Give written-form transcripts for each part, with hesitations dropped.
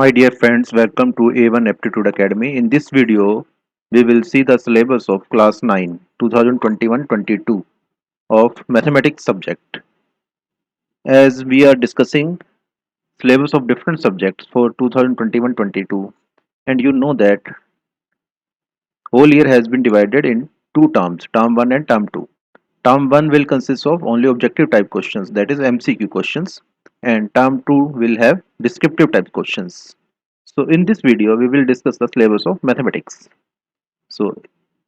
My dear friends, welcome to A1 Aptitude Academy. In this video, we will see the syllabus of class 9 2021-22 of mathematics subject. As we are discussing syllabus of different subjects for 2021-22, and you know that whole year has been divided in two terms, term 1 and term 2. Term 1 will consist of only objective type questions, that is MCQ questions, and term 2 will have descriptive type questions. So in this video, we will discuss the syllabus of mathematics. So,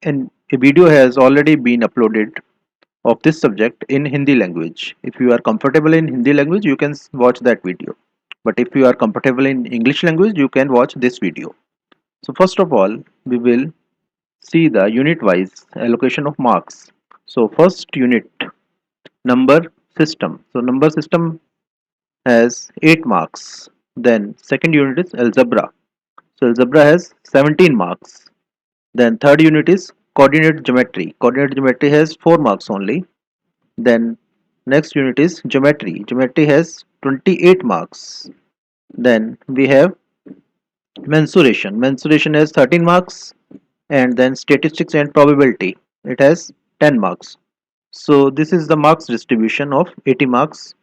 and a video has already been uploaded of this subject in Hindi language. If you are comfortable in Hindi language, you can watch that video. But if you are comfortable in English language, you can watch this video. So first of all, we will see the unit wise allocation of marks. So first unit, number system. So number system has 8 marks. Then second unit is algebra. So algebra has 17 marks. Then third unit is coordinate geometry. Coordinate geometry has 4 marks only. Then next unit is geometry. Geometry has 28 marks. Then we have mensuration. Mensuration has 13 marks. And then statistics and probability. It has 10 marks. So this is the marks distribution of 80 marks,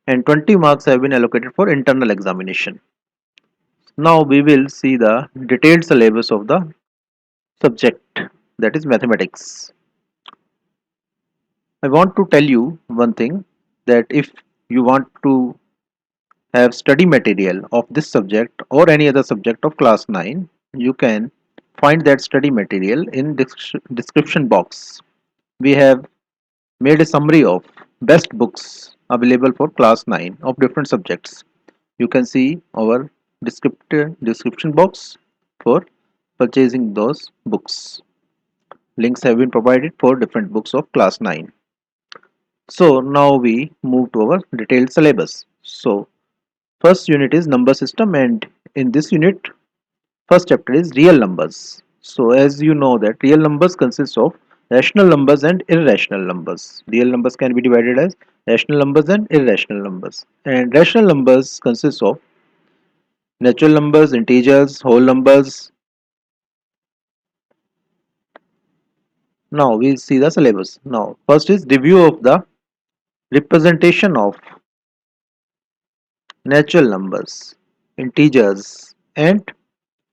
and 20 marks have been allocated for internal examination. Now we will see the detailed syllabus of the subject, that is mathematics. I want to tell you one thing, that if you want to have study material of this subject or any other subject of class 9, you can find that study material in description box. We have made a summary of best books available for class 9 of different subjects. You can see our description box for purchasing those books. Links have been provided for different books of class 9. So now we move to our detailed syllabus. So first unit is number system, and in this unit first chapter is real numbers. So as you know that real numbers consist of rational numbers and irrational numbers. Real numbers can be divided as rational numbers and irrational numbers. And rational numbers consist of natural numbers, integers, whole numbers. Now we see the syllabus. Now first is review of the representation of natural numbers, integers and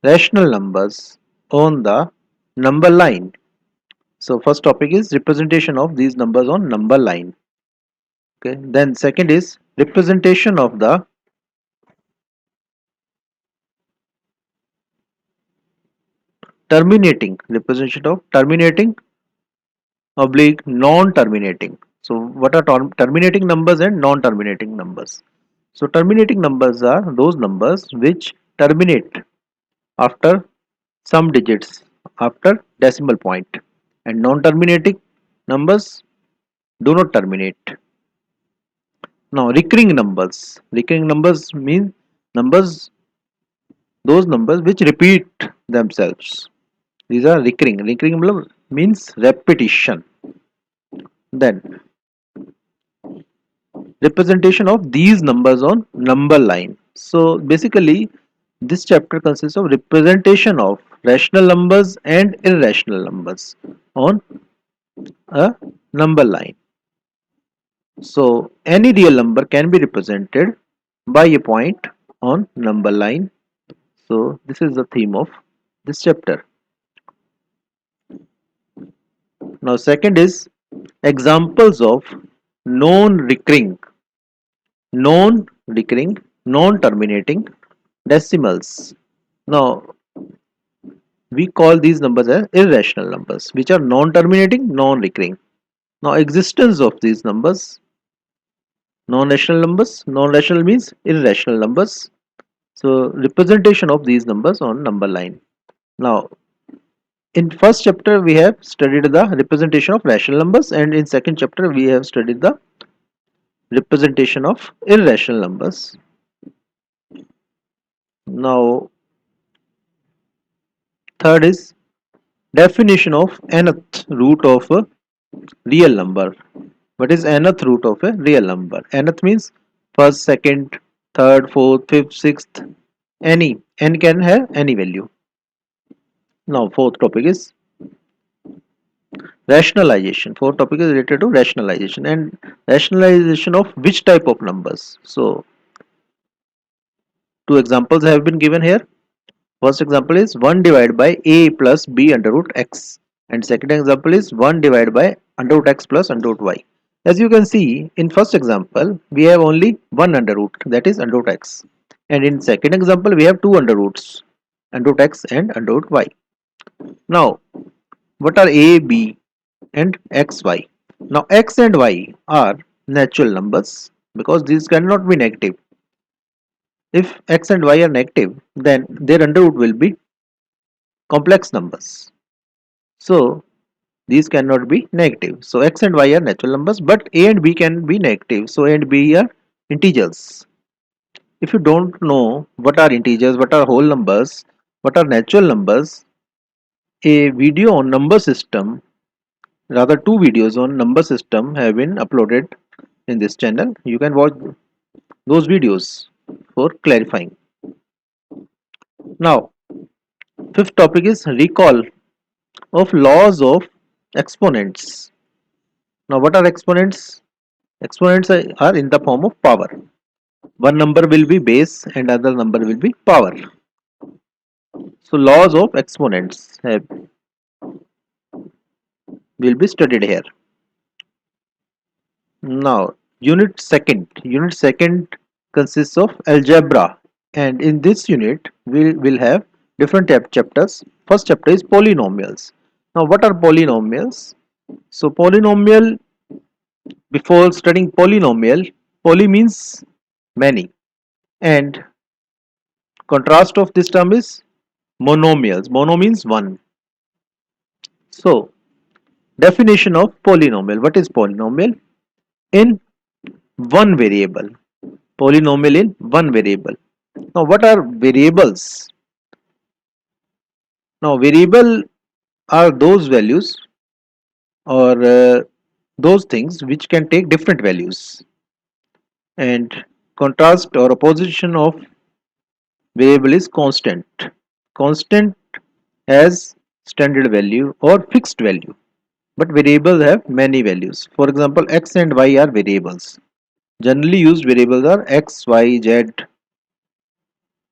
rational numbers on the number line. So first topic is representation of these numbers on number line. Okay. Then second is representation of the terminating, representation of terminating oblique non-terminating. So what are terminating numbers and non-terminating numbers? So terminating numbers are those numbers which terminate after some digits after decimal point, and non-terminating numbers do not terminate. Now recurring numbers mean numbers, those numbers which repeat themselves. These are recurring. Recurring means repetition. Then representation of these numbers on number line. So basically this chapter consists of representation of rational numbers and irrational numbers on a number line. So any real number can be represented by a point on number line. So this is the theme of this chapter. Now second is examples of non-recurring, non-recurring, non-terminating decimals. Now we call these numbers as irrational numbers, which are non-terminating, non-recurring. Now existence of these numbers, non-rational numbers, non-rational means irrational numbers. So representation of these numbers on number line. Now in first chapter we have studied the representation of rational numbers, and in second chapter we have studied the representation of irrational numbers. Now third is definition of nth root of a real number. What is nth root of a real number? Nth means first, second, third, fourth, fifth, sixth. Any, n can have any value. Now fourth topic is rationalization. Fourth topic is related to rationalization, and rationalization of which type of numbers. So two examples have been given here. First example is 1 divided by a plus b under root x, and second example is 1 divided by under root x plus under root y. As you can see, in first example we have only one under root, that is under root x, and in second example we have two under roots, under root x and under root y. Now what are a, b and x, y? Now x and y are natural numbers because these cannot be negative. If x and y are negative, then their under root will be complex numbers. So these cannot be negative. So x and y are natural numbers, but a and b can be negative. So a and b are integers. If you don't know what are integers, what are whole numbers, what are natural numbers, a video on number system, rather two videos on number system have been uploaded in this channel. You can watch those videos for clarifying. Now, fifth topic is recall of laws of exponents. Now, what are exponents? Exponents are in the form of power. One number will be base and other number will be power. So, laws of exponents will be studied here. Now, Unit second consists of algebra, and in this unit we will have different chapters. First chapter is polynomials. Now, what are polynomials? So, polynomial, before studying polynomial, poly means many, and contrast of this term is monomials. Mono means one. So, definition of polynomial. What is polynomial? In one variable. Polynomial in one variable. Now, what are variables? Now, variable are those values or those things which can take different values, and contrast or opposition of variable is constant. Constant has standard value or fixed value, but variables have many values. For example, x and y are variables. Generally used variables are x, y, z.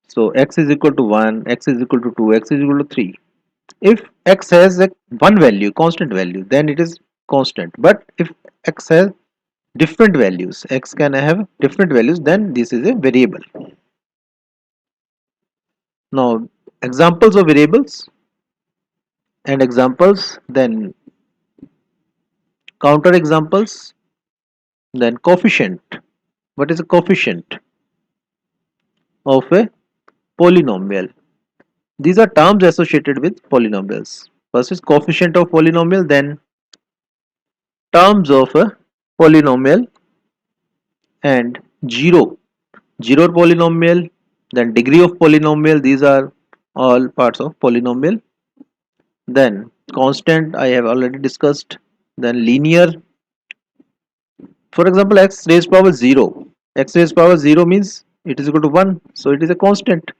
So x is equal to 1, x is equal to 2, x is equal to 3. If x has a one value, constant value, then it is constant. But if x has different values, x can have different values, then this is a variable. Now, examples of variables and examples, then counter examples, then coefficient. What is a coefficient of a polynomial? These are terms associated with polynomials. First is coefficient of polynomial, then terms of a polynomial, and zero polynomial, then degree of polynomial. These are all parts of polynomial. Then constant I have already discussed. Then linear. For example, x raised power 0. X raised power 0 means it is equal to 1. So it is a constant.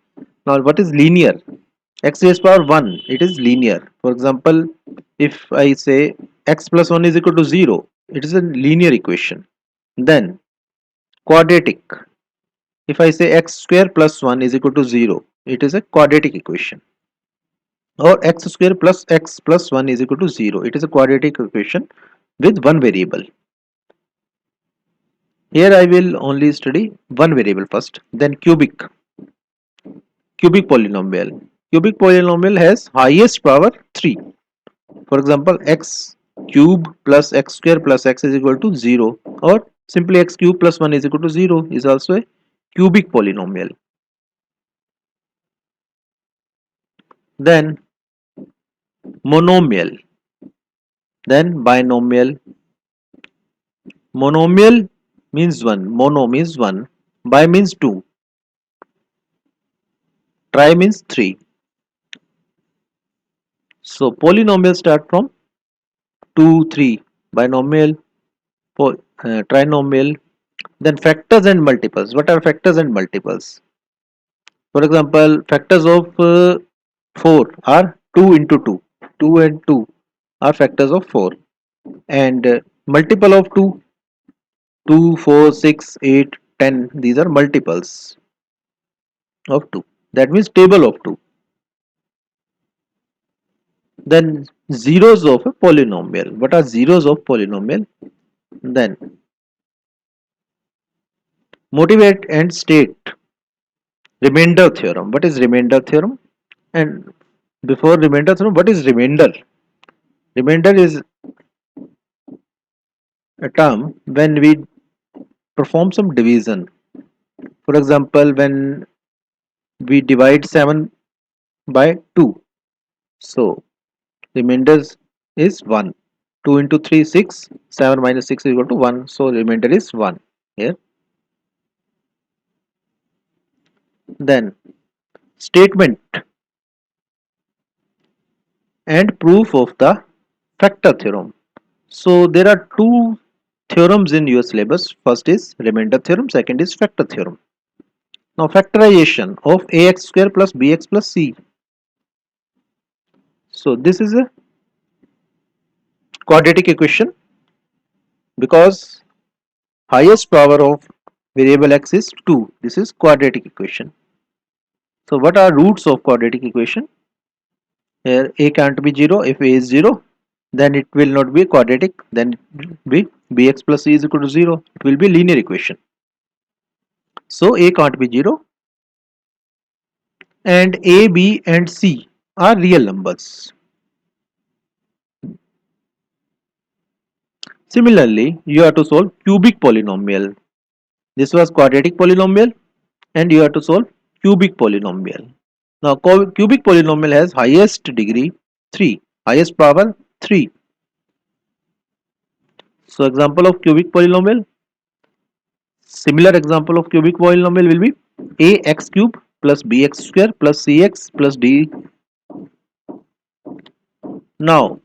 Now what is linear? X raised power 1. It is linear. For example, if I say x plus 1 is equal to 0, it is a linear equation. Then quadratic. If I say x square plus 1 is equal to 0, it is a quadratic equation. Or x square plus x plus 1 is equal to 0. It is a quadratic equation with one variable. Here I will only study one variable first. Then cubic polynomial. Cubic polynomial has highest power 3. For example, x cube plus x square plus x is equal to 0, or simply x cube plus 1 is equal to 0 is also a cubic polynomial. Then monomial, then binomial. Monomial means 1, mono means 1, bi means 2, tri means 3. So polynomial start from 2, 3, binomial, trinomial. Then factors and multiples. What are factors and multiples? For example, factors of 4 are 2 into 2. 2 and 2 are factors of 4. And multiple of 2, 2, 4, 6, 8, 10. These are multiples of 2. That means table of 2. Then zeros of a polynomial. What are zeros of polynomial? Then motivate and state remainder theorem. What is remainder theorem? And before remainder theorem, what is remainder? Remainder is a term when we perform some division. For example, when we divide 7 by 2. So remainder is 1. 2 into 3, 6. 7 minus 6 is equal to 1. So remainder is 1 here. Then statement and proof of the factor theorem. So there are two theorems in your syllabus. First is remainder theorem, second is factor theorem. Now factorization of ax square plus bx plus c. So this is a quadratic equation because highest power of variable x is 2. This is quadratic equation. So what are roots of quadratic equation? Here a can't be 0. If a is 0, then it will not be quadratic. Then it will be bx plus c is equal to 0. It will be linear equation. So a can't be 0 and a, b and c are real numbers. Similarly, you have to solve cubic polynomial. This was quadratic polynomial and you have to solve cubic polynomial. Now cubic polynomial has highest degree 3, highest power 3. So example of cubic polynomial, similar example of cubic polynomial will be ax cube plus bx square plus cx plus d. Now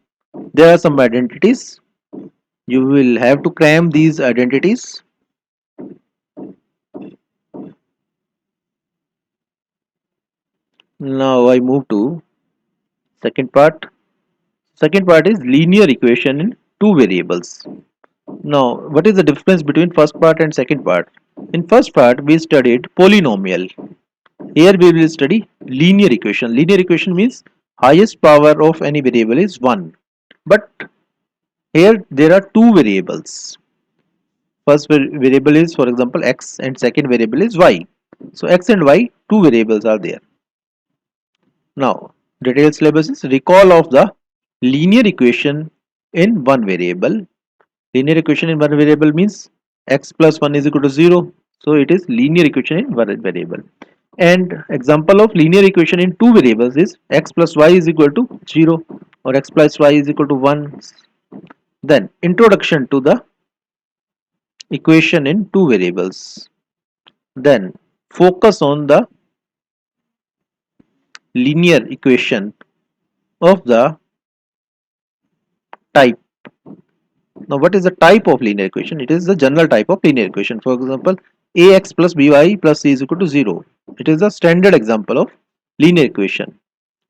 there are some identities. You will have to cram these identities. Now I move to second part. Second part is linear equation in two variables. Now, what is the difference between first part and second part? In first part, we studied polynomial. Here we will study linear equation. Linear equation means highest power of any variable is 1. But here there are two variables. First variable is, for example, x and second variable is y. So x and y, two variables are there. Now, detailed syllabus is recall of the linear equation in one variable. Linear equation in one variable means x plus 1 is equal to 0. So it is linear equation in one variable. And example of linear equation in two variables is x plus y is equal to 0 or x plus y is equal to 1. Then introduction to the equation in two variables. Then focus on the linear equation of the type. Now what is the type of linear equation? It is the general type of linear equation. For example, ax plus by plus c is equal to 0. It is the standard example of linear equation.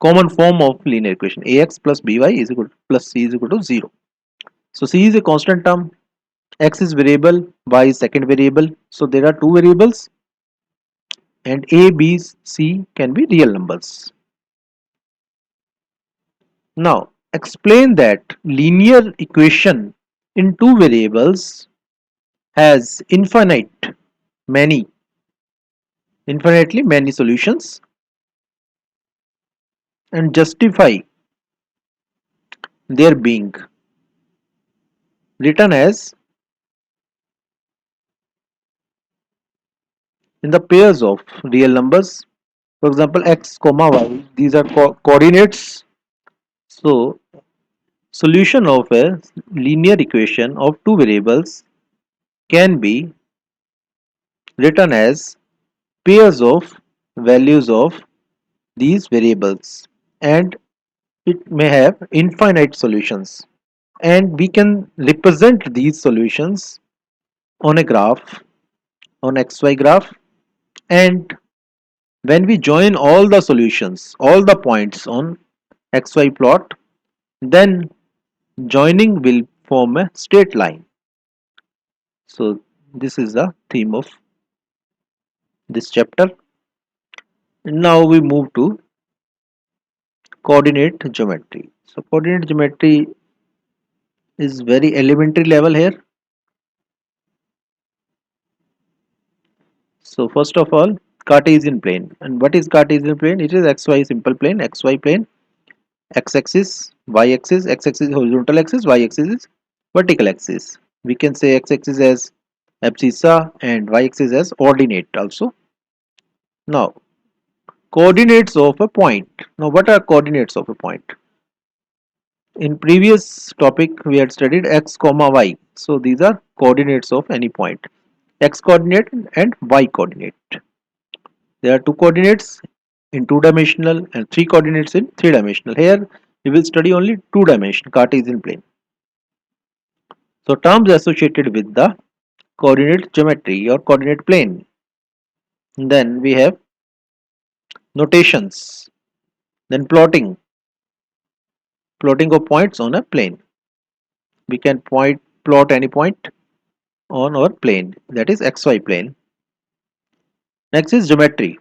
Common form of linear equation. Ax plus by is equal to plus c is equal to 0. So c is a constant term, x is variable, y is second variable. So there are two variables and a, b, c can be real numbers. Now explain that linear equation in two variables has infinitely many solutions and justify their being written as in the pairs of real numbers. For example, x comma y, these are coordinates. So solution of a linear equation of two variables can be written as pairs of values of these variables and it may have infinite solutions, and we can represent these solutions on a graph, on xy graph, and When we join all the solutions, all the points on xy plot, then joining will form a straight line. So this is the theme of this chapter. Now we move to coordinate geometry. So coordinate geometry is very elementary level here. So first of all, Cartesian plane. And what is Cartesian plane? It is xy simple plane, xy plane, x-axis, y-axis, x-axis is horizontal axis, y-axis is vertical axis. We can say x-axis as abscissa and y-axis as ordinate also. Now, coordinates of a point. Now, what are coordinates of a point? In previous topic, we had studied x comma y. So, these are coordinates of any point. X coordinate and y coordinate. There are two coordinates in two-dimensional and three coordinates in three-dimensional. Here, we will study only two-dimensional Cartesian plane. So, terms associated with the coordinate geometry or coordinate plane. Then we have notations. Then plotting of points on a plane. We can plot any point on our plane, that is xy plane. Next is geometry.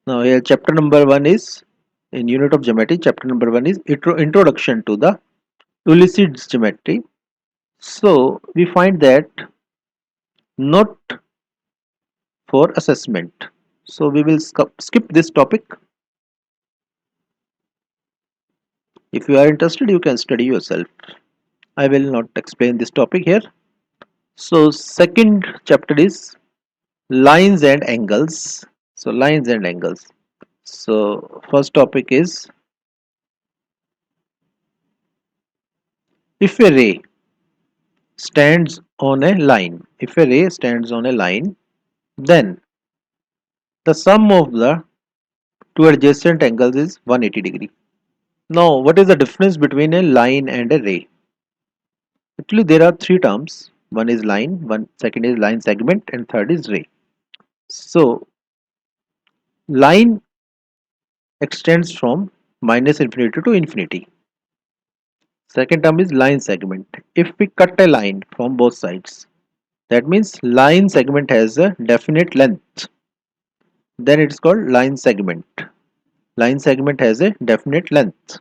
Now here chapter number 1 is, in unit of geometry, chapter number 1 is introduction to the Euclid's geometry. So we find that not for assessment. So we will skip this topic. If you are interested, you can study yourself. I will not explain this topic here. So second chapter is lines and angles. So lines and angles. So first topic is, if a ray stands on a line, if a ray stands on a line, then the sum of the two adjacent angles is 180 degree. Now what is the difference between a line and a ray? Actually there are three terms. One is line, one second is line segment, and third is ray. So line extends from minus infinity to infinity. Second term is line segment. If we cut a line from both sides, that means line segment has a definite length, then it's called line segment. Line segment has a definite length.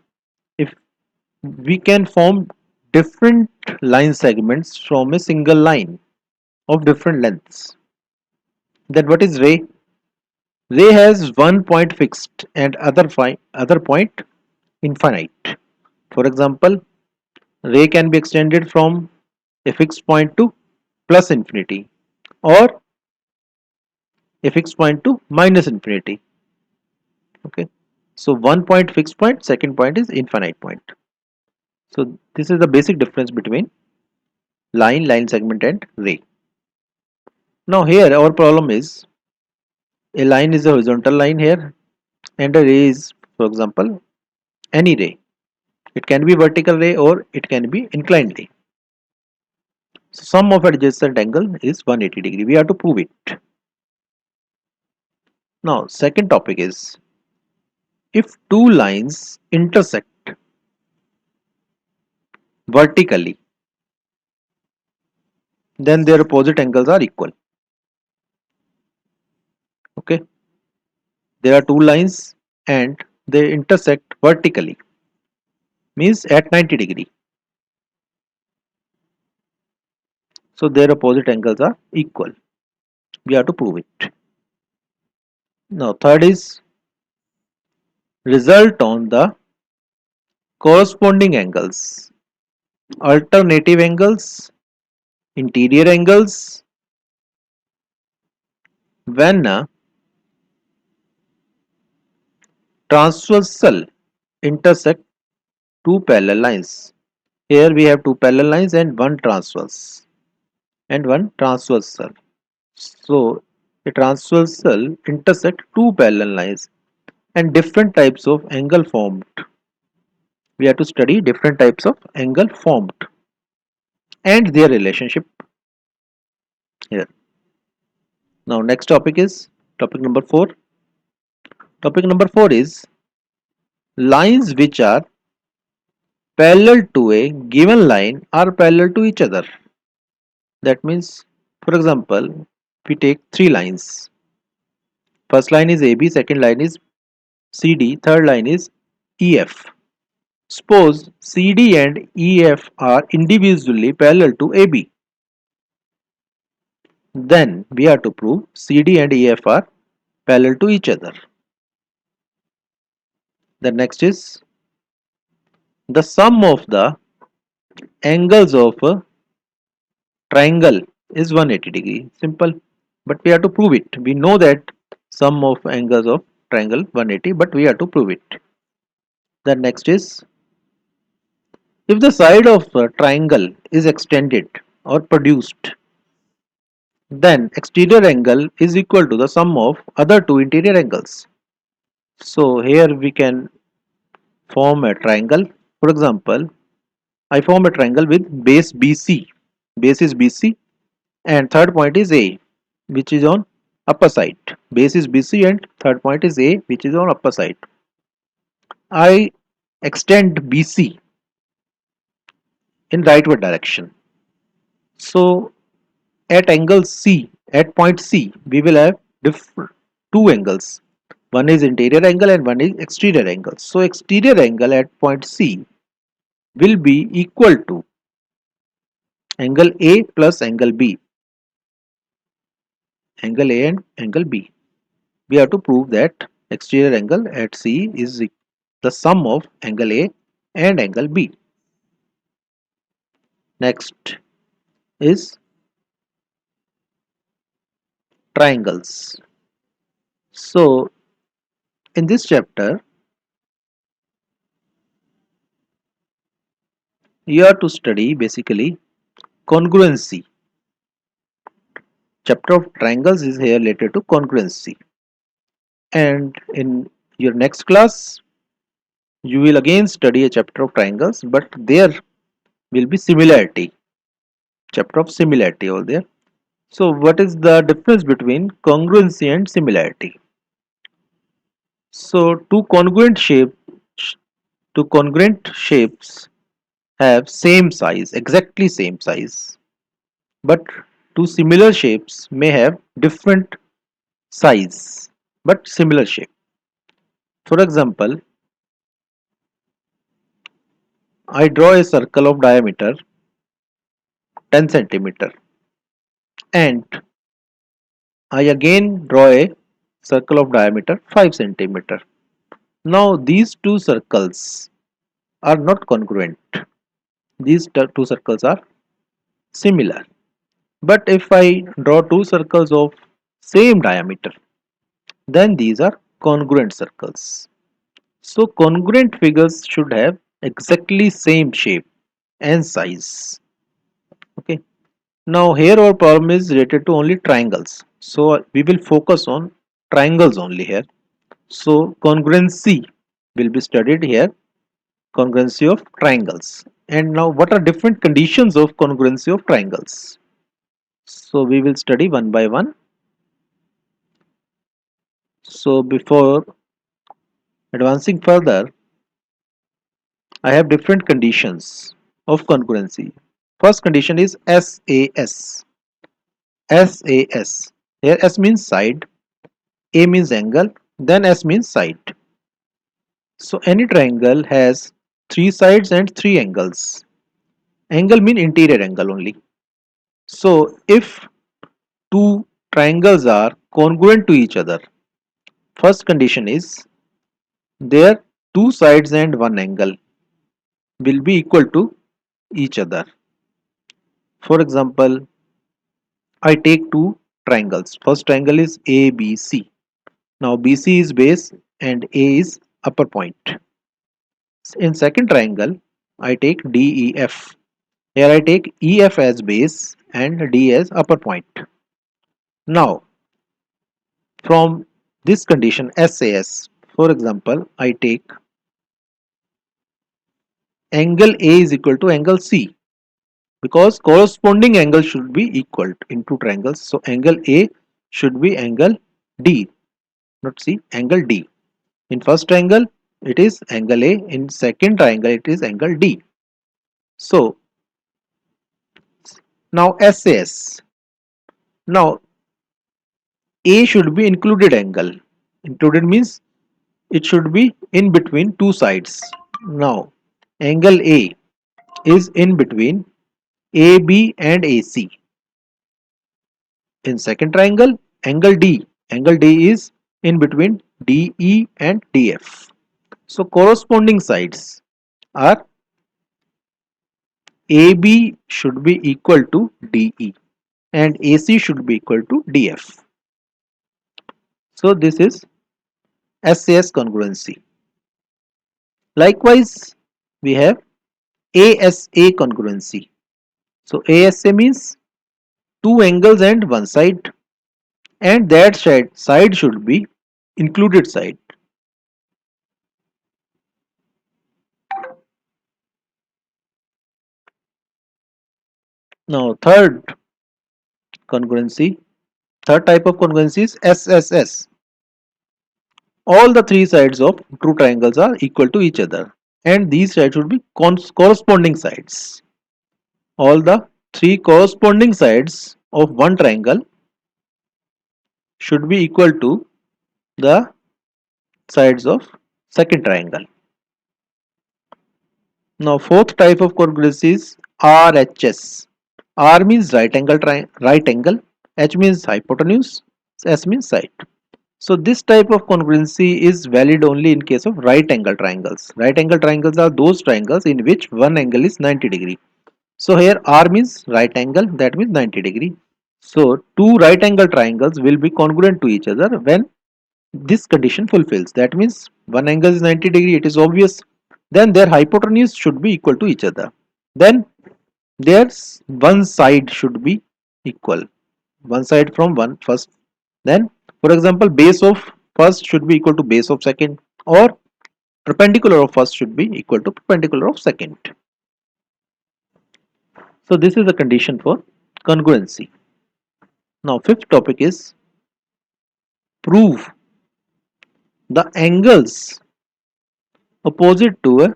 If we can form different line segments from a single line of different lengths, then what is ray? Ray has one point fixed and other point infinite. For example, ray can be extended from a fixed point to plus infinity, or a fixed point to minus infinity. Okay, so one point fixed point, second point is infinite point. So this is the basic difference between line segment and ray. Now here our problem is, a line is a horizontal line here, and a ray is, for example, any ray. It can be vertical ray or it can be inclined ray. So sum of adjacent angle is 180 degree. We have to prove it. Now second topic is, if two lines intersect vertically, then their opposite angles are equal. Okay, there are two lines and they intersect vertically, means at 90 degree. So their opposite angles are equal. We have to prove it. Now third is, result on the corresponding angles, alternative angles, interior angles, when a transversal intersect two parallel lines. Here we have two parallel lines and one transverse and one transversal. So a transversal intersect two parallel lines and different types of angle formed. We have to study different types of angle formed and their relationship here. Now next topic is topic number 4. Topic number 4 is lines which are parallel to a given line are parallel to each other. That means, for example, we take three lines. First line is AB, second line is CD, third line is EF. Suppose CD and EF are individually parallel to AB. Then we have to prove CD and EF are parallel to each other. The next is the sum of the angles of a triangle is 180 degree. Simple. But we have to prove it. We know that sum of angles of triangle 180, but we have to prove it. The next is if the side of a triangle is extended or produced, then exterior angle is equal to the sum of other two interior angles. So here we can form a triangle. For example, I form a triangle with base BC. Base is BC and third point is A, which is on upper side. Base is BC and third point is A, which is on upper side. I extend BC in rightward direction. So at angle C, at point C, we will have two angles. One is interior angle and one is exterior angle. So exterior angle at point C will be equal to angle A plus angle B. Angle A and angle B. We have to prove that exterior angle at C is the sum of angle A and angle B. Next is triangles. So in this chapter you have to study basically congruency. Chapter of triangles is here related to congruency, and in your next class you will again study a chapter of triangles, but there will be similarity, chapter of similarity over there. So what is the difference between congruency and similarity? So two congruent shapes have same size, exactly same size, but two similar shapes may have different size but similar shape. For example, I draw a circle of diameter 10 centimeter and I again draw a circle of diameter 5 centimeter. Now these two circles are not congruent. These two circles are similar. But if I draw two circles of same diameter, then these are congruent circles. So congruent figures should have exactly same shape and size. Okay. Now here our problem is related to only triangles. So we will focus on triangles only here. So congruency will be studied here. Congruency of triangles. And now what are different conditions of congruency of triangles? So we will study one by one. So before advancing further, I have different conditions of congruency. First condition is SAS. SAS. Here S means side, A means angle, then S means side. So any triangle has three sides and three angles. Angle mean interior angle only. So if two triangles are congruent to each other, first condition is their two sides and one angle will be equal to each other. For example, I take two triangles. First triangle is ABC. Now BC is base and A is upper point. In second triangle, I take DEF. Here I take EF as base and D as upper point. Now from this condition SAS, for example, I take angle A is equal to angle C because corresponding angle should be equal in two triangles. So angle A should be angle D, not C, angle D. In first triangle, it is angle A. In second triangle, it is angle D. So now SAS. Now A should be included angle. Included means it should be in between two sides. Now angle A is in between AB and AC. In second triangle, angle D is in between DE and DF. So corresponding sides are AB should be equal to DE and AC should be equal to DF. So this is SAS congruency. Likewise, we have ASA congruency. So ASA means two angles and one side, and that side should be included side. Now congruency, third type of congruency is SSS. All the three sides of true triangles are equal to each other, and these sides should be corresponding sides. All the three corresponding sides of one triangle should be equal to the sides of second triangle. Now fourth type of congruency is RHS. R means right angle, H means hypotenuse, S means side. So this type of congruency is valid only in case of right angle triangles. Right angle triangles are those triangles in which one angle is 90 degree. So here R means right angle, that means 90 degree. So two right angle triangles will be congruent to each other when this condition fulfills. That means one angle is 90 degree, it is obvious. Then their hypotenuse should be equal to each other. Then there's one side should be equal. One side from one first. Then for example, base of first should be equal to base of second, or perpendicular of first should be equal to perpendicular of second. So this is the condition for congruency. Now fifth topic is prove the angles opposite to a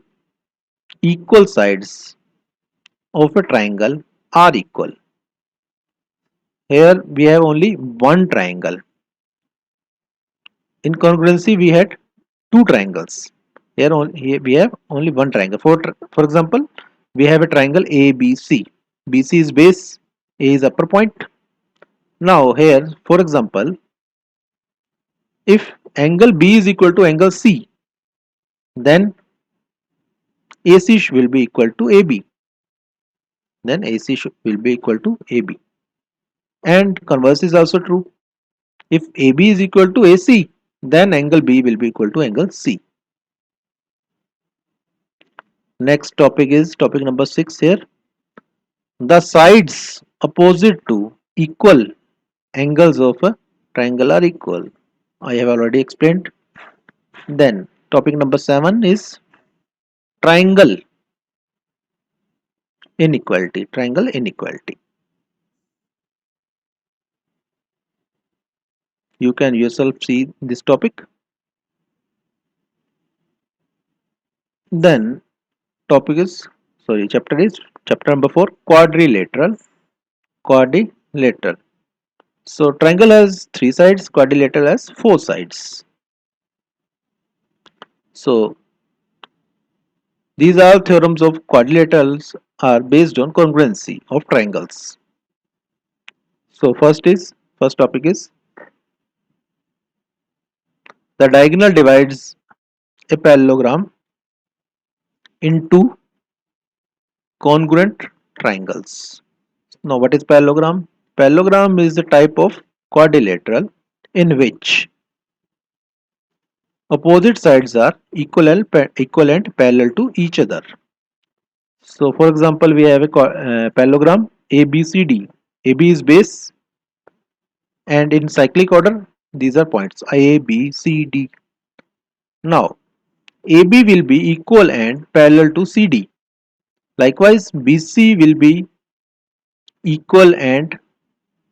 equal sides of a triangle are equal. Here we have only one triangle. In congruency we had two triangles. Here we have only one triangle. For example, we have a triangle ABC. BC is base, A is upper point. Now here, for example, if angle B is equal to angle C, then AC will be equal to AB. Then AC will be equal to AB. And converse is also true. If AB is equal to AC, then angle B will be equal to angle C. Next topic is topic number 6 here. The sides opposite to equal angles of a triangle are equal. I have already explained. Then topic number 7 is triangle inequality. Triangle inequality. You can yourself see this topic. Then chapter is chapter number 4, quadrilateral. Quadrilateral. So triangle has three sides, quadrilateral has four sides. So these all theorems of quadrilaterals are based on congruency of triangles. So first topic is the diagonal divides a parallelogram into congruent triangles. Now what is parallelogram? Parallelogram is a type of quadrilateral in which opposite sides are equal and parallel to each other. So for example, we have a parallelogram ABCD. AB is base, and in cyclic order these are points A, B, C, D. Now AB will be equal and parallel to CD. Likewise, BC will be equal and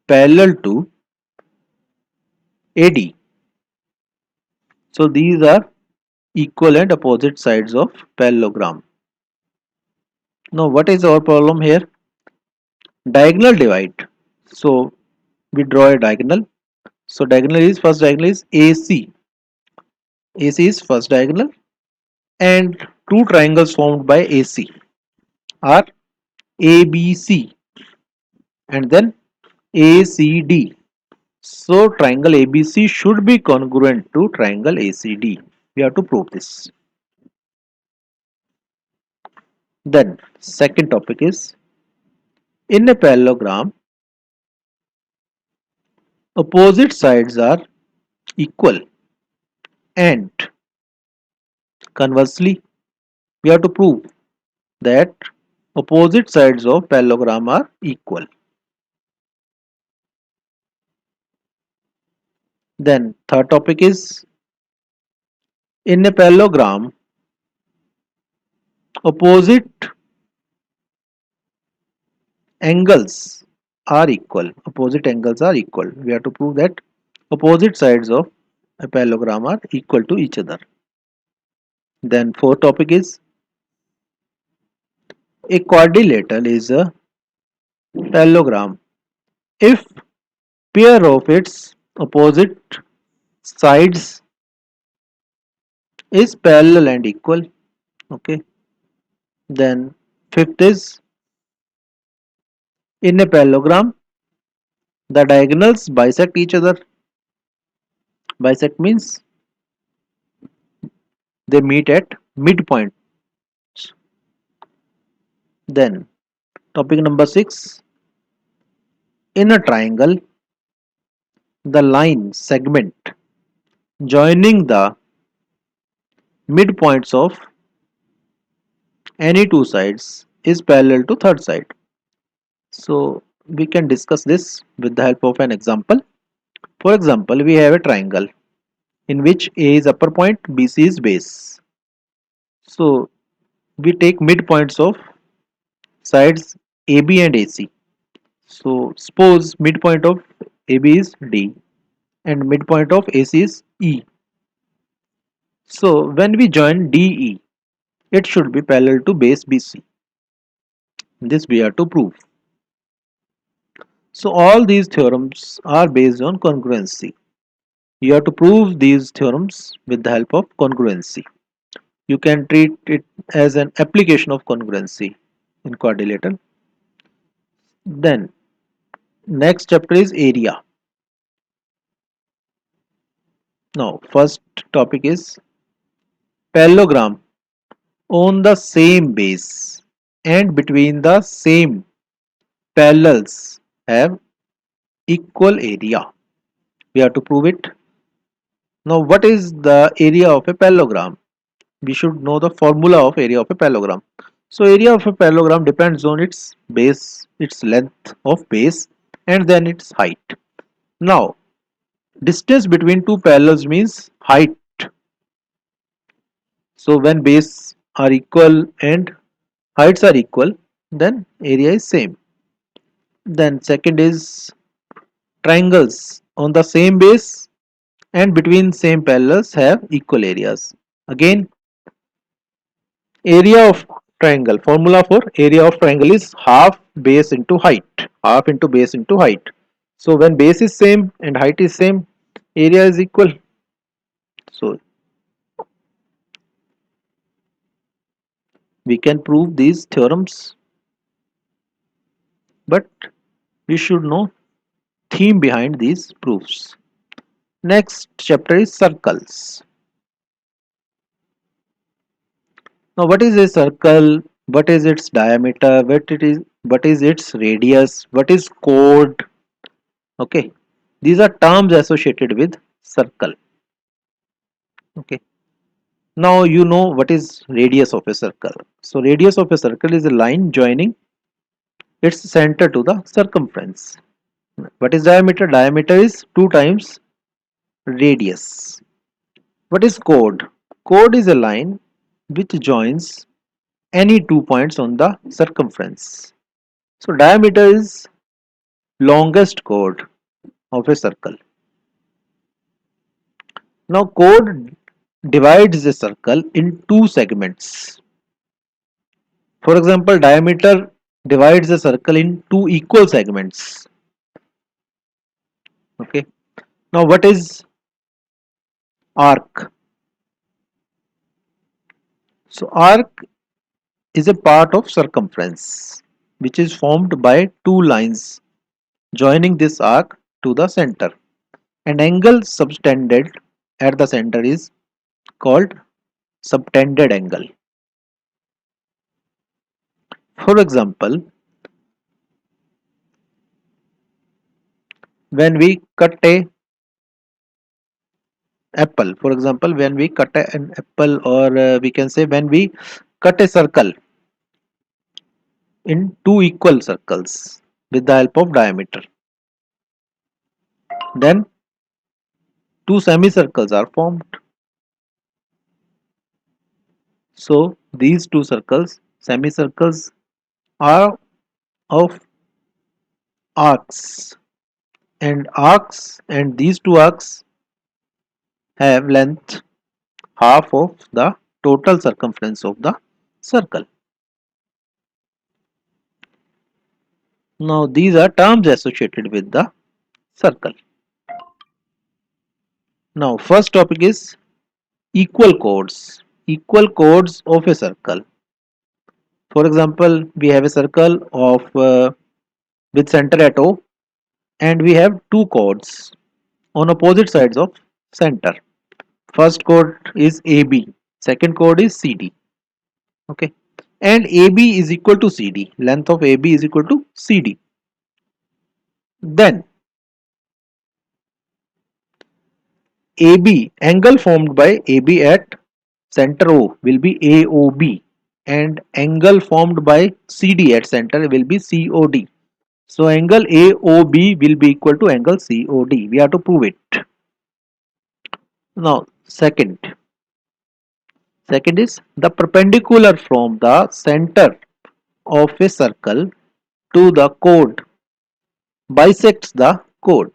parallel to AD. So these are equal and opposite sides of parallelogram. Now what is our problem here? Diagonal divide. So we draw a diagonal. So diagonal is first diagonal is AC. AC is first diagonal and two triangles formed by AC are ABC and then ACD. So triangle ABC should be congruent to triangle ACD. We have to prove this. Then second topic is in a parallelogram opposite sides are equal and conversely we have to prove that opposite sides of parallelogram are equal. Then third topic is in a parallelogram opposite angles are equal. Opposite angles are equal. We have to prove that opposite sides of a parallelogram are equal to each other. Then fourth topic is a quadrilateral is a parallelogram if pair of its opposite sides is parallel and equal. Okay. Then fifth is in a parallelogram the diagonals bisect each other. Bisect means they meet at midpoint. Then topic number 6, in a triangle the line segment joining the midpoints of any two sides is parallel to third side. So we can discuss this with the help of an example. For example, we have a triangle in which A is upper point, BC is base. So we take midpoints of sides AB and AC. So suppose midpoint of AB is D and midpoint of AC is E. So when we join DE, it should be parallel to base BC. This we have to prove. So all these theorems are based on congruency. You have to prove these theorems with the help of congruency. You can treat it as an application of congruency in quadrilateral. Then next chapter is area. Now first topic is parallelogram on the same base and between the same parallels have equal area. We have to prove it. Now what is the area of a parallelogram? We should know the formula of area of a parallelogram. So area of a parallelogram depends on its base, its length of base and then its height. Now distance between two parallels means height. So when base are equal and heights are equal, then area is same. Then second is triangles on the same base and between same parallels have equal areas. Again, area of triangle, formula for area of triangle is half base into height, half into base into height. So when base is same and height is same, area is equal. So we can prove these theorems, but we should know theme behind these proofs. Next chapter is circles. Now what is a circle? What is its diameter? What is its radius? What is chord? Okay. These are terms associated with circle. Okay. Now you know what is radius of a circle. So radius of a circle is a line joining its center to the circumference. What is diameter? Diameter is 2 times radius. What is chord? Chord is a line which joins any 2 points on the circumference. So diameter is longest chord of a circle. Now chord divides a circle in two segments. For example, diameter divides a circle in two equal segments. Okay. Now what is arc? So arc is a part of circumference which is formed by two lines joining this arc to the center. An angle subtended at the center is called subtended angle. For example, when we cut a apple, for example, when we cut an apple, or we can say when we cut a circle in two equal circles with the help of diameter, then two semicircles are formed. So these two circles, semicircles, are of arcs, and these two arcs have length half of the total circumference of the circle. Now these are terms associated with the circle. Now first topic is equal chords. Equal chords of a circle. For example, we have a circle of with center at O, and we have two chords on opposite sides of center. First chord is AB, second chord is CD. Okay, and AB is equal to CD. Length of AB is equal to CD. Then AB, angle formed by AB at center O will be AOB, and angle formed by CD at center will be COD. So angle AOB will be equal to angle COD. We have to prove it. Now second is the perpendicular from the center of a circle to the chord bisects the chord.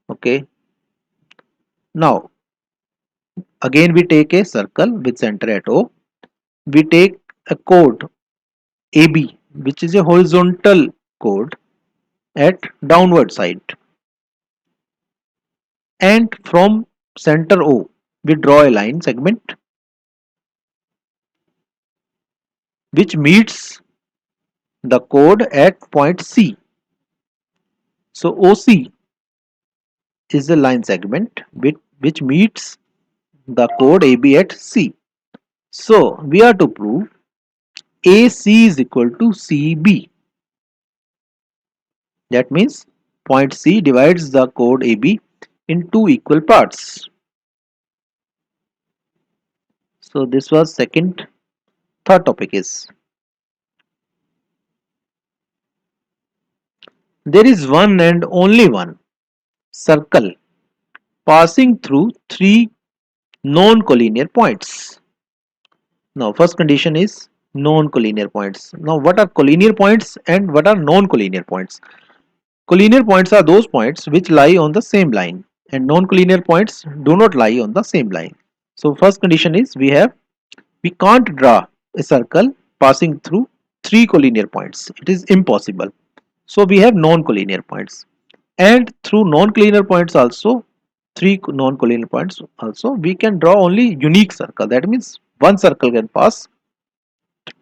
Okay. Now again we take a circle with center at O. We take a chord AB, which is a horizontal chord at downward side, and from center O we draw a line segment which meets the chord at point C. So OC is the line segment which meets the chord AB at C. So we are to prove AC is equal to CB. That means point C divides the chord AB in two equal parts. So this was second. Third topic is there is one and only one circle passing through three non-collinear points. Now first condition is non-collinear points. Now what are collinear points and what are non-collinear points? Collinear points are those points which lie on the same line, and non-collinear points do not lie on the same line. So first condition is we can't draw a circle passing through three collinear points. It is impossible. So we have non-collinear points, and through non-collinear points also, three non-collinear points also, we can draw only unique circle. That means one circle can pass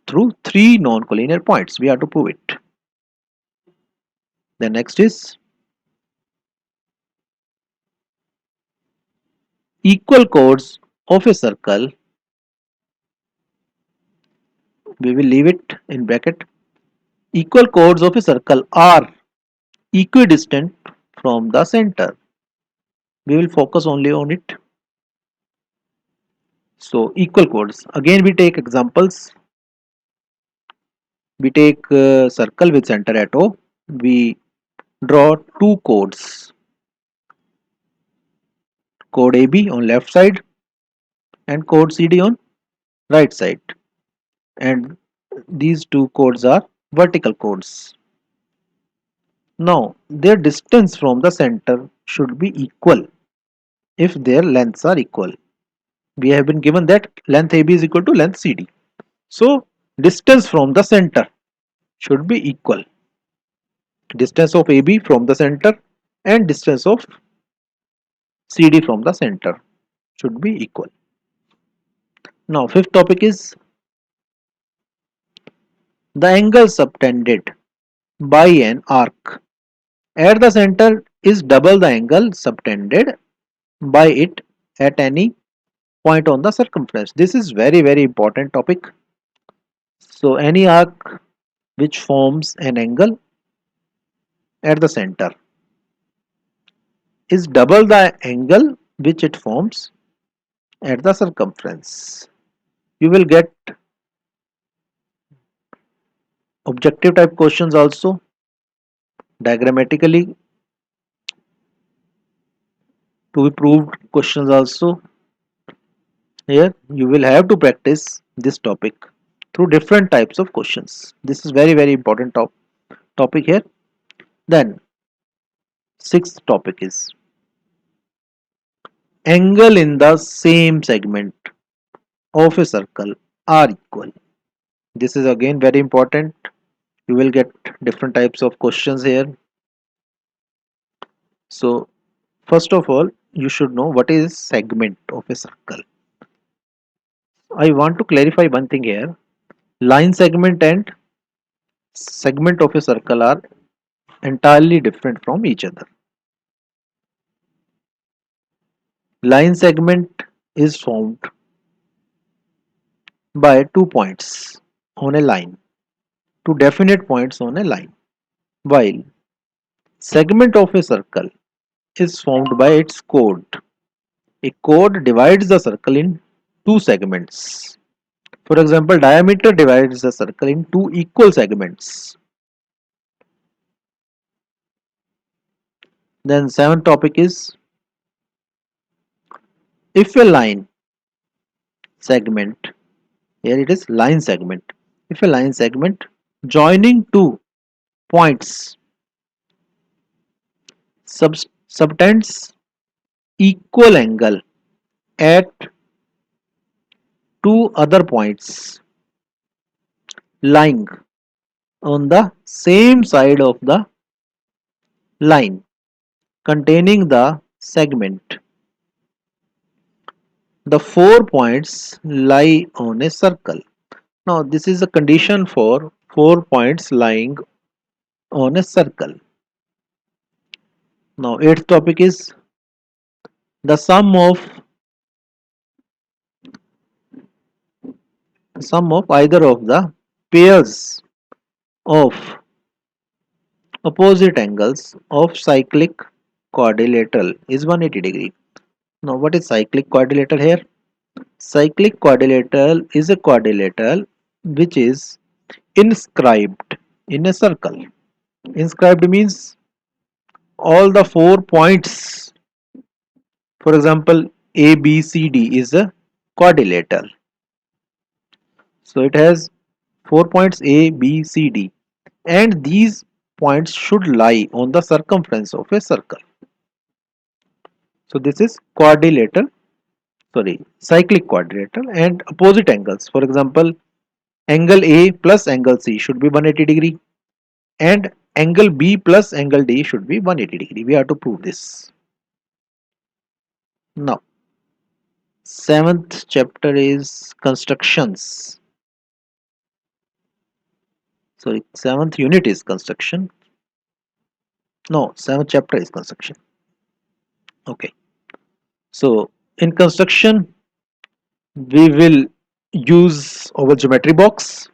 through three non-collinear points. We have to prove it. The next is equal chords of a circle. We will leave it in bracket. Equal chords of a circle are equidistant from the center. We will focus only on it. So equal chords. Again we take examples. We take a circle with center at O. We draw two chords. Chord AB on left side and chord CD on right side. And these two chords are vertical chords. Now their distance from the center should be equal. if their lengths are equal. We have been given that length AB is equal to length CD. So distance from the center should be equal. Distance of AB from the center and distance of CD from the center should be equal. Now fifth topic is the angle subtended by an arc at the center is double the angle subtended by it at any point on the circumference. This is very important topic. So any arc which forms an angle at the center is double the angle which it forms at the circumference. You will get objective type questions also, diagrammatically to be proved questions also. Here you will have to practice this topic through different types of questions. This is very important topic here. Then sixth topic is angle in the same segment of a circle are equal. This is again very important. You will get different types of questions here. So first of all, you should know what is segment of a circle. I want to clarify one thing here. Line segment and segment of a circle are entirely different from each other. Line segment is formed by 2 points on a line, two definite points on a line, while segment of a circle is formed by its chord. A chord divides the circle in two segments. For example, diameter divides the circle in two equal segments. Then seventh topic is if a line segment, here it is line segment, if a line segment joining two points subtends equal angle at two other points lying on the same side of the line containing the segment. The 4 points lie on a circle. Now this is a condition for 4 points lying on a circle. Now eighth topic is the sum of either of the pairs of opposite angles of cyclic quadrilateral is 180 degree. Now what is cyclic quadrilateral here? Cyclic quadrilateral is a quadrilateral which is inscribed in a circle. Inscribed means all the 4 points, for example ABCD is a quadrilateral. So it has 4 points ABCD and these points should lie on the circumference of a circle. So this is quadrilateral, sorry, cyclic quadrilateral and opposite angles. For example, angle A plus angle C should be 180 degree and angle B plus angle D should be 180 degree. We have to prove this. Now, seventh chapter is constructions. Sorry, seventh unit is construction. No, seventh chapter is construction. Okay. So in construction, we will use our geometry box.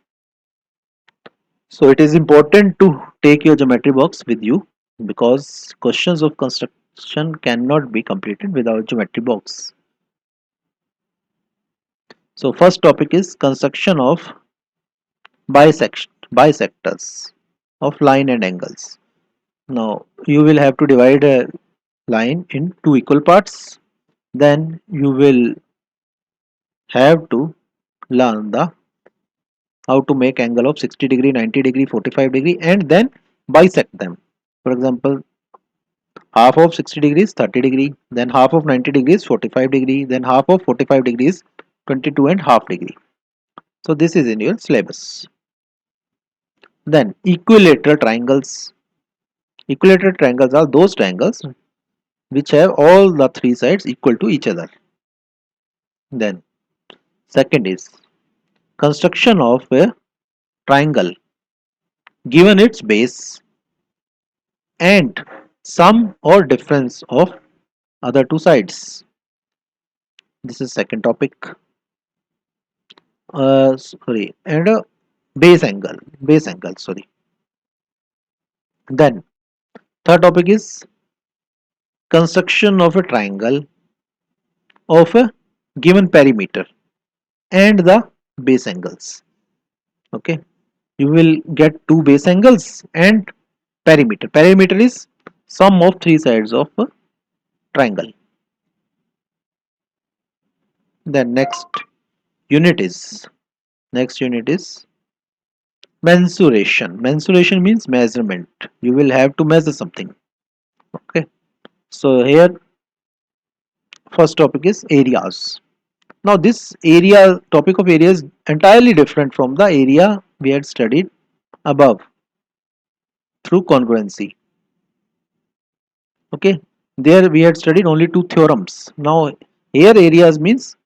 So it is important to take your geometry box with you because questions of construction cannot be completed without geometry box. So first topic is construction of bisectors of line and angles. Now you will have to divide a line in two equal parts. Then you will have to learn the how to make angle of 60 degree, 90 degree, 45 degree and then bisect them. For example, Half of 60 degrees 30 degree, then half of 90 degrees 45 degree, then half of 45 degrees 22 and half degree. So this is in your syllabus. Then equilateral triangles. Equilateral triangles are those triangles which have all the three sides equal to each other. Then second is construction of a triangle given its base and sum or difference of other two sides. This is second topic. Sorry, and a base angle. Sorry. Then third topic is construction of a triangle of a given perimeter and the base angles. Okay, you will get two base angles and perimeter. Perimeter is sum of three sides of a triangle. Then next unit is mensuration. Mensuration means measurement. You will have to measure something. Okay, so here first topic is areas. Now this topic of area is entirely different from the area we had studied above through congruency. Okay, there we had studied only two theorems. Now here areas means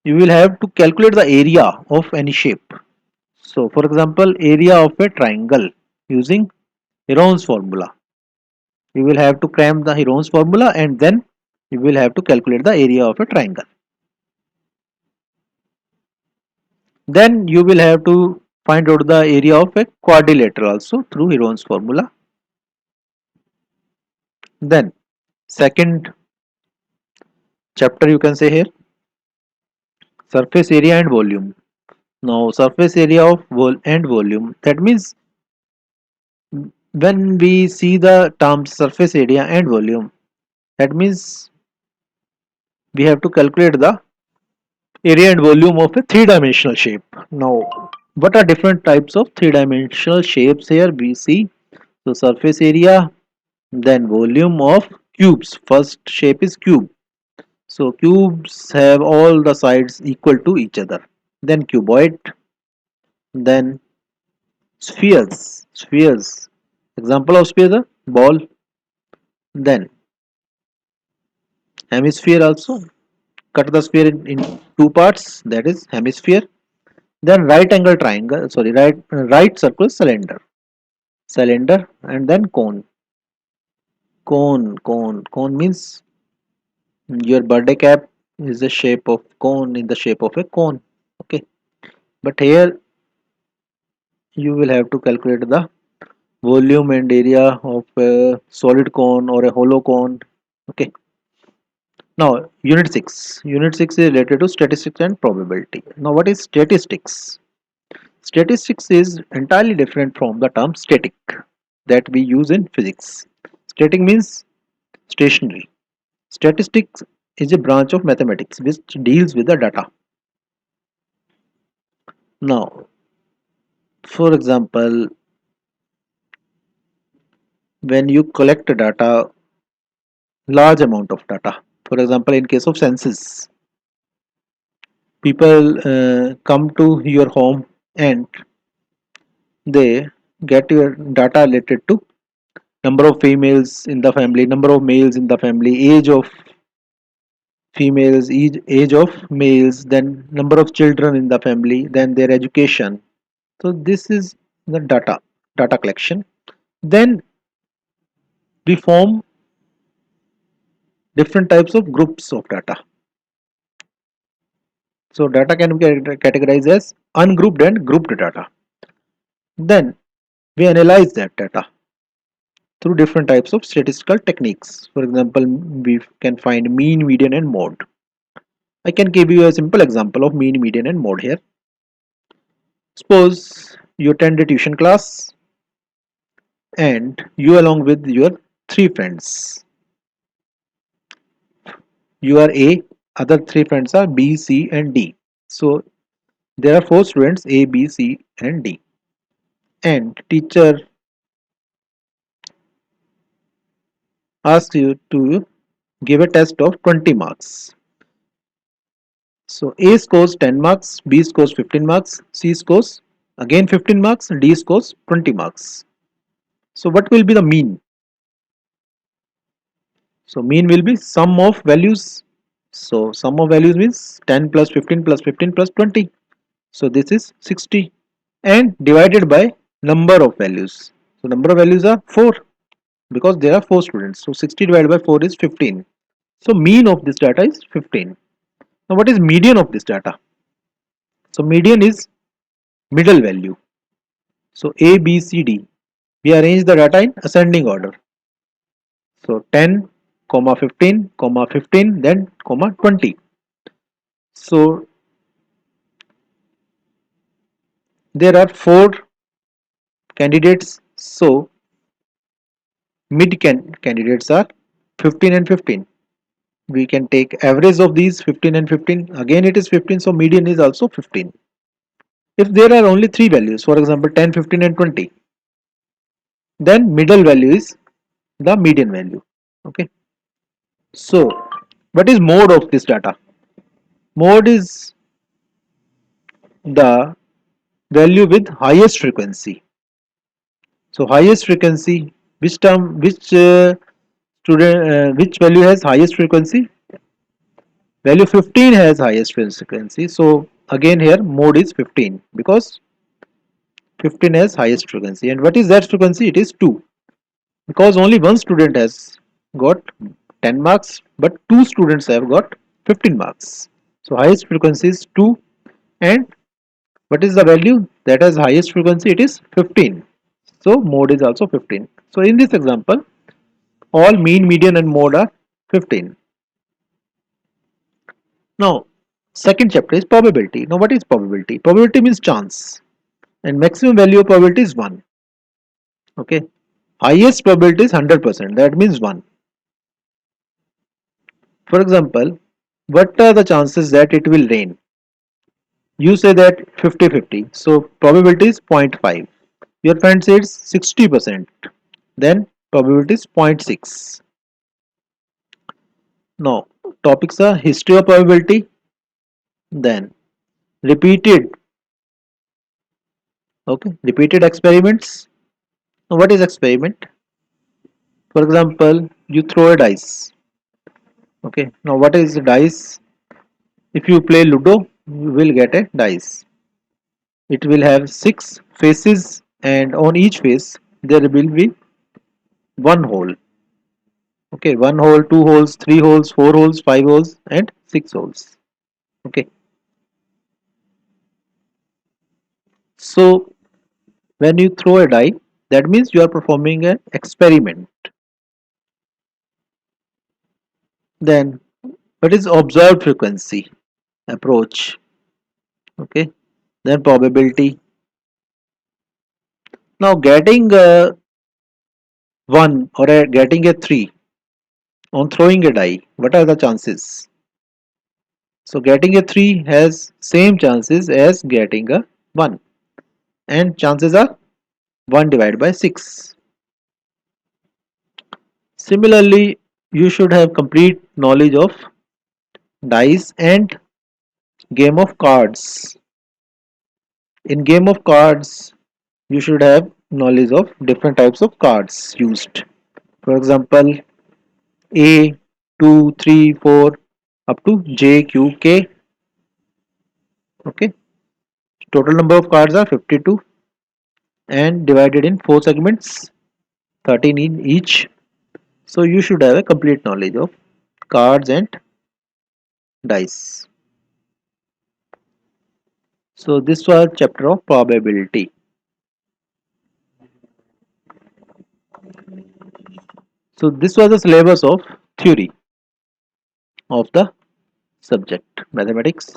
you will have to calculate the area of any shape. So for example, area of a triangle using Heron's formula. You will have to cram the Heron's formula and then you will have to calculate the area of a triangle. Then you will have to find out the area of a quadrilateral also through Heron's formula. Then second chapter you can say here, surface area and volume. Now surface area of and volume, that means when we see the terms surface area and volume, that means we have to calculate the area and volume of a three-dimensional shape. Now what are different types of three-dimensional shapes here we see? So surface area, then volume of cubes. First shape is cube. So cubes have all the sides equal to each other. Then cuboid, then spheres. Example of sphere, the ball. Then hemisphere also. Cut the sphere in two parts, that is hemisphere. Then right angle triangle, sorry, right circle cylinder, and then cone means your birthday cap is the shape of cone, in the shape of a cone. Okay, but here you will have to calculate the volume and area of a solid cone or a hollow cone. Okay, now unit 6 is related to statistics and probability. Now what is statistics? Statistics is entirely different from the term static that we use in physics. Static means stationary. Statistics is a branch of mathematics which deals with the data. Now, for example, when you collect data, large amount of data, for example, in case of census, people come to your home and they get your data related to number of females in the family, number of males in the family, age of females, age of males, then number of children in the family, then their education. So this is the data collection. Then we form different types of groups of data. So data can be categorized as ungrouped and grouped data. Then we analyze that data through different types of statistical techniques. For example, we can find mean, median and mode. I can give you a simple example of mean, median and mode here. Suppose you attend a tuition class and you along with your three friends. You are A, other three friends are B, C and D. So there are four students A, B, C and D. And teacher asks you to give a test of 20 marks. So A scores 10 marks, B scores 15 marks, C scores again 15 marks, D scores 20 marks. So what will be the mean? So mean will be sum of values. So sum of values means 10 plus 15 plus 15 plus 20. So this is 60 and divided by number of values. So number of values are 4 because there are 4 students. So 60 divided by 4 is 15. So mean of this data is 15. Now what is median of this data? So median is middle value. So A, B, C, D. We arrange the data in ascending order. So 10, 15, 15, then 20. So there are 4 candidates. So mid candidates are 15 and 15. We can take average of these 15 and 15. Again it is 15, so median is also 15. If there are only 3 values, for example 10, 15 and 20, then middle value is the median value. Okay. So what is mode of this data? Mode is the value with highest frequency. So highest frequency, which term, which value has highest frequency? Value 15 has highest frequency. So again here mode is 15 because 15 has highest frequency. And what is that frequency? It is 2 because only one student has got 10 marks but two students have got 15 marks. So highest frequency is 2 and what is the value that has highest frequency? It is 15. So mode is also 15. So in this example, all mean, median and mode are 15. Now, second chapter is probability. Now what is probability? Probability means chance and maximum value of probability is 1. Okay. Highest probability is 100%. That means 1. For example, what are the chances that it will rain? You say that 50-50. So probability is 0.5. Your friend says 60%. Then probability is 0.6. Now, topics are history of probability, then repeated, okay, repeated experiments. Now, what is experiment? For example, you throw a dice. Okay, now what is the dice? If you play Ludo, you will get a dice. It will have 6 faces, and on each face there will be one hole. Okay, one hole, two holes, three holes, four holes, five holes, and six holes. Okay, so when you throw a die, that means you are performing an experiment. Then what is observed frequency? Approach. Okay, then probability. Now getting a 1 or getting a 3 on throwing a die, what are the chances? So getting a 3 has same chances as getting a 1 and chances are 1 divided by 6. Similarly, you should have complete knowledge of dice and game of cards. In game of cards, you should have knowledge of different types of cards used. For example, A, 2, 3, 4 up to J, Q, K. Okay. Total number of cards are 52 and divided in 4 segments, 13 in each. So you should have a complete knowledge of cards and dice. So this was chapter of probability. So this was the syllabus of theory of the subject mathematics.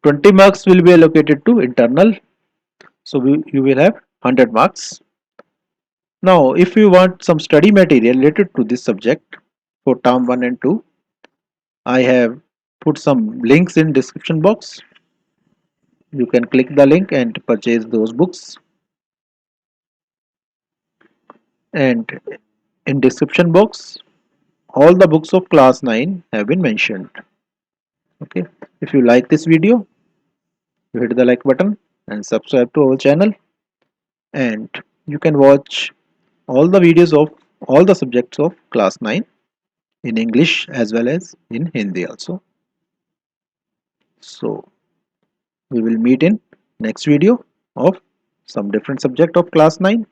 20 marks will be allocated to internal. So you will have 100 marks. Now if you want some study material related to this subject for term 1 and 2, I have put some links in description box. You can click the link and purchase those books. And In description box, all the books of class 9 have been mentioned. Okay. If you like this video, you hit the like button and subscribe to our channel, and you can watch all the videos of all the subjects of class 9 in English as well as in Hindi also. So we will meet in next video of some different subject of class 9.